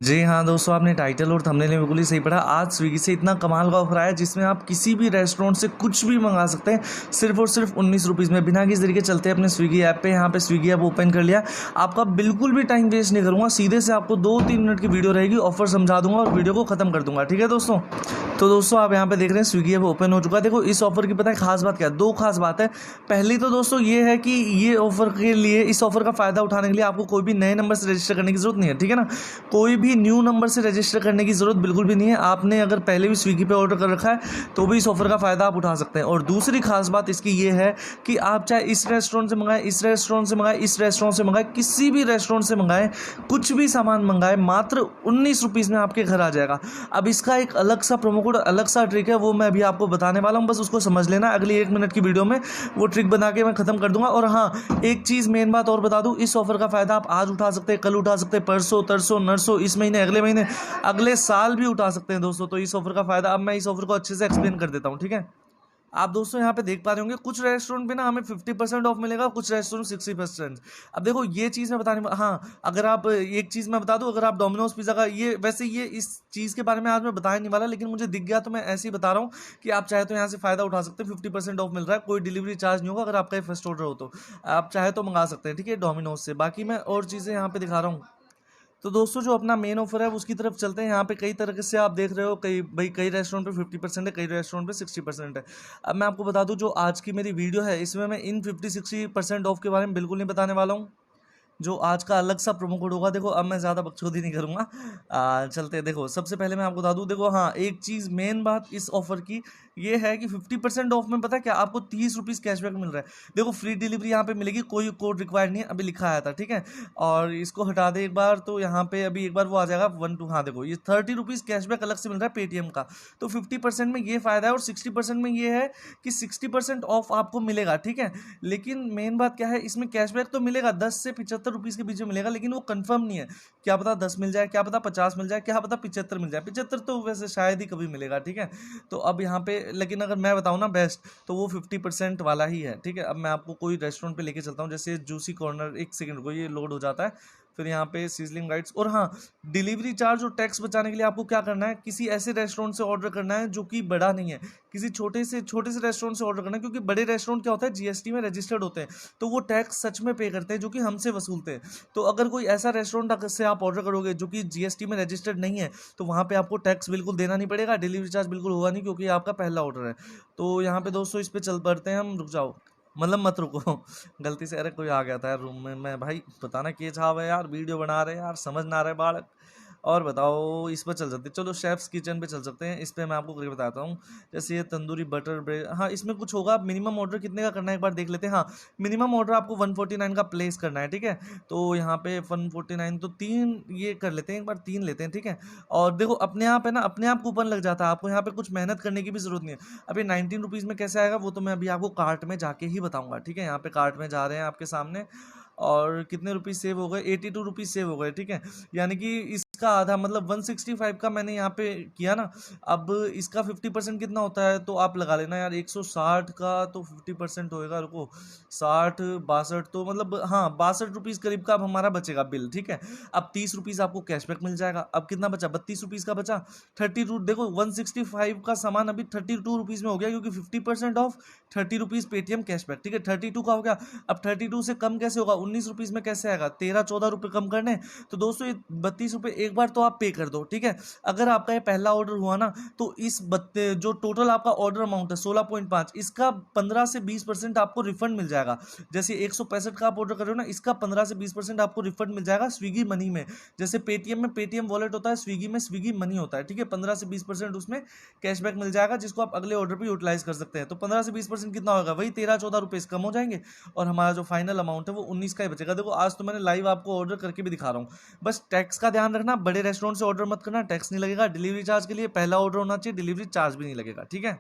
जी हाँ दोस्तों, आपने टाइटल और थंबनेल में बिल्कुल ही सही पढ़ा। आज स्विगी से इतना कमाल का ऑफर आया जिसमें आप किसी भी रेस्टोरेंट से कुछ भी मंगा सकते हैं सिर्फ और सिर्फ 19 रुपीज़ में। बिना किसी तरीके चलते हैं अपने स्विगी ऐप पे। यहाँ पे स्विगी ऐप ओपन कर लिया। आपका बिल्कुल भी टाइम वेस्ट नहीं करूँगा, सीधे से आपको 2-3 मिनट की वीडियो रहेगी, ऑफर समझा दूंगा और वीडियो को खत्म कर दूंगा। ठीक है दोस्तों, तो दोस्तों आप यहाँ पे देख रहे हैं स्विगी ऐप ओपन हो चुका है। देखो इस ऑफर की पता है खास बात क्या है? 2 खास बात है। पहली तो दोस्तों ये है कि ये ऑफर के लिए, इस ऑफर का फ़ायदा उठाने के लिए आपको कोई भी नए नंबर से रजिस्टर करने की ज़रूरत नहीं है। ठीक है ना, कोई भी न्यू नंबर से रजिस्टर करने की ज़रूरत बिल्कुल भी नहीं है। आपने अगर पहले भी स्विगी पे ऑर्डर कर रखा है तो भी इस ऑफर का फ़ायदा आप उठा सकते हैं। और दूसरी खास बात इसकी ये है कि आप चाहे इस रेस्टोरेंट से मंगाएं, इस रेस्टोरेंट से मंगाएं, इस रेस्टोरेंट से मंगाएं, किसी भी रेस्टोरेंट से मंगाएं, कुछ भी सामान मंगाएं, मात्र 19 रुपीज़ में आपके घर आ जाएगा। अब इसका एक अलग सा प्रोमो कोड, अलग सा ट्रिक है, वो मैं अभी आपको बताने वाला हूँ, बस उसको समझ लेना। अगली 1 मिनट की वीडियो में वो ट्रिक बना के मैं खत्म कर दूंगा। और हाँ, एक चीज़ मेन बात और बता दूं, इस ऑफर का फ़ायदा आप आज उठा सकते हैं, कल उठा सकते हैं, परसों तरसों नरसों, इस महीने, अगले महीने, अगले साल भी उठा सकते हैं दोस्तों। तो इस ऑफर का फ़ायदा अब मैं इस ऑफर को अच्छे से एक्सप्लेन कर देता हूँ। ठीक है, आप दोस्तों यहाँ पे देख पा रहे होंगे कुछ रेस्टोरेंट पे ना हमें 50% ऑफ मिलेगा, कुछ रेस्टोरेंट 60%। अब देखो ये चीज़ मैं बताने, हाँ अगर आप एक चीज़ मैं बता दूं, अगर आप डोमिनोज पिज़्ज़ा का, ये वैसे ये इस चीज़ के बारे में आज मैं बताने नहीं वाला, लेकिन मुझे दिख गया तो मैं ऐसे ही बता रहा हूँ कि आप चाहे तो यहाँ से फ़ायदा उठा सकते हैं। 50% ऑफ मिल रहा है, कोई डिलीवरी चार्ज नहीं होगा। अगर आपका फर्स्ट ऑर्डर हो तो आप चाहे तो मंगा सकते हैं। ठीक है, डोमिनोज से। बाकी मैं और चीज़ें यहाँ पे दिखा रहा हूँ। तो दोस्तों जो अपना मेन ऑफर है उसकी तरफ चलते हैं। यहाँ पे कई तरह से आप देख रहे हो, कई रेस्टोरेंट पे 50% है, कई रेस्टोरेंट पे 60% है। अब मैं आपको बता दूं, जो आज की मेरी वीडियो है इसमें मैं इन 50-60% ऑफ के बारे में बिल्कुल नहीं बताने वाला हूँ। जो आज का अलग सा प्रोमो कोड होगा, देखो अब मैं ज़्यादा बकचोदी नहीं करूँगा। चलते हैं। देखो सबसे पहले मैं आपको बता दूँ, देखो हाँ एक चीज़ मेन बात इस ऑफर की ये है कि 50% ऑफ में पता है क्या, आपको 30 रुपीज़ कैशबैक मिल रहा है। देखो फ्री डिलीवरी यहाँ पे मिलेगी, कोई कोड रिक्वायर्ड नहीं है, अभी लिखा आया था। ठीक है, और इसको हटा दे एक बार तो यहाँ पे अभी एक बार वो आ जाएगा 1 2। हाँ देखो ये 30 रुपीज़ कैशबैक अलग से मिल रहा है पेटीएम का। तो 50% में ये फ़ायदा है, और 60% में ये है कि 60% ऑफ आपको मिलेगा। ठीक है, लेकिन मेन बात क्या है, इसमें कैशबैक तो मिलेगा 10 से 75 रुपीज़ के बीच में मिलेगा, लेकिन वो कंफर्म नहीं है। क्या पता 10 मिल जाए, क्या पता 50 मिल जाए, क्या पता 75 मिल जाए। 75 तो वैसे शायद ही कभी मिलेगा। ठीक है, तो अब यहाँ पे लेकिन अगर मैं बताऊँ ना बेस्ट, तो वो 50% वाला ही है। ठीक है, अब मैं आपको कोई रेस्टोरेंट पे लेके चलता हूँ, जैसे जूसी कॉर्नर। एक सेकंड को ये लोड हो जाता है। फिर यहाँ पे सीजलिंग राइट्स। और हाँ, डिलीवरी चार्ज और टैक्स बचाने के लिए आपको क्या करना है, किसी ऐसे रेस्टोरेंट से ऑर्डर करना है जो कि बड़ा नहीं है। किसी छोटे से रेस्टोरेंट से ऑर्डर करना है, क्योंकि बड़े रेस्टोरेंट क्या होता है, जीएसटी में रजिस्टर्ड होते हैं, तो वो टैक्स सच में पे करते हैं जो कि हमसे वसूलते हैं। तो अगर कोई ऐसा रेस्टोरेंट से आप ऑर्डर करोगे जो कि जीएसटी में रजिस्टर्ड नहीं है, तो वहाँ पे आपको टैक्स बिल्कुल देना नहीं पड़ेगा, डिलीवरी चार्ज बिल्कुल होगा नहीं, क्योंकि आपका पहला ऑर्डर है। तो यहाँ पे दोस्तों इस पे चल पड़ते हैं हम। रुक जाओ, मतलब मत रुको। गलती से अरे कोई आ गया था यार रूम में। मैं भाई बताना के छाव है यार, वीडियो बना रहे हैं यार, समझ ना रहे बालक। और बताओ, इस पर चल सकते, चलो शेफ्स किचन पे चल सकते हैं। इस पे मैं आपको करके बताता हूँ। जैसे ये तंदूरी बटर ब्रेड, हाँ इसमें कुछ होगा। मिनिमम ऑर्डर कितने का करना है एक बार देख लेते हैं। हाँ, मिनिमम ऑर्डर आपको 149 का प्लेस करना है। ठीक है, तो यहाँ पे 149, तो 3 ये कर लेते हैं, एक बार 3 लेते हैं। ठीक है, और देखो अपने आप है ना, अपने आप कूपन लग जाता है, आपको यहाँ पे कुछ मेहनत करने की भी जरूरत नहीं है। अभी 19 रुपीज़ में कैसे आएगा वो तो मैं अभी आपको कार्ट में जाके ही बताऊंगा। ठीक है, यहाँ पे कार्ट में जा रहे हैं आपके सामने, और कितने रुपीज़ सेव हो गए, 82 रुपीज़ सेव हो गए। ठीक है, यानी कि इसका आधा, मतलब 165 का मैंने यहाँ पे किया ना। अब इसका 50% कितना होता है तो आप लगा लेना यार, 160 का तो 50% होएगा। रुको, 60 62, तो मतलब हाँ 62 रुपीज़ करीब का अब हमारा बचेगा बिल। ठीक है, अब 30 रुपीज़ आपको कैशबैक मिल जाएगा। अब कितना बचा, 32 रुपीज़ का बचा। 32, देखो 165 का सामान अभी 32 रुपीज़ में हो गया, क्योंकि 50% ऑफ 30 रुपीज़ पेटीएम कैशबैक। ठीक है, 32 का हो गया। अब 32 से कम कैसे होगा, 19 रुपीज़ में कैसे आएगा, 13-14 रुपये कम करने। तो दोस्तों ये 32 रुपये एक बार तो आप पे कर दो। ठीक है, अगर आपका ये पहला ऑर्डर हुआ ना, तो इस जो टोटल आपका ऑर्डर अमाउंट है 16.5, इसका 15 से 20% आपको रिफंड मिल जाएगा। जैसे 165 का आप ऑर्डर कर रहे हो ना, इसका 15 से 20% आपको रिफंड मिल जाएगा स्विगी मनी में। जैसे पेटीएम में पेटीएम वॉलेट होता है, स्विगी में स्विगी मनी होता है। ठीक है, 15 से 20% उसमें कैशबैक मिल जाएगा, जिसको आप अगले ऑर्डर पर यूटिलाइज कर सकते हैं। तो 15 से 20% कितना होगा, वही 13-14 रुपये कम हो जाएंगे, और हमारा जो फाइनल अमाउंट है वो 19 का ही बचेगा। देखो आज तो मैंने लाइव आपको ऑर्डर करके भी दिखा रहा हूँ। बस टैक्स का ध्यान रखना, बड़े रेस्टोरेंट से ऑर्डर मत करना, टैक्स नहीं लगेगा। डिलीवरी चार्ज के लिए पहला ऑर्डर होना चाहिए, डिलीवरी चार्ज भी नहीं लगेगा। ठीक है।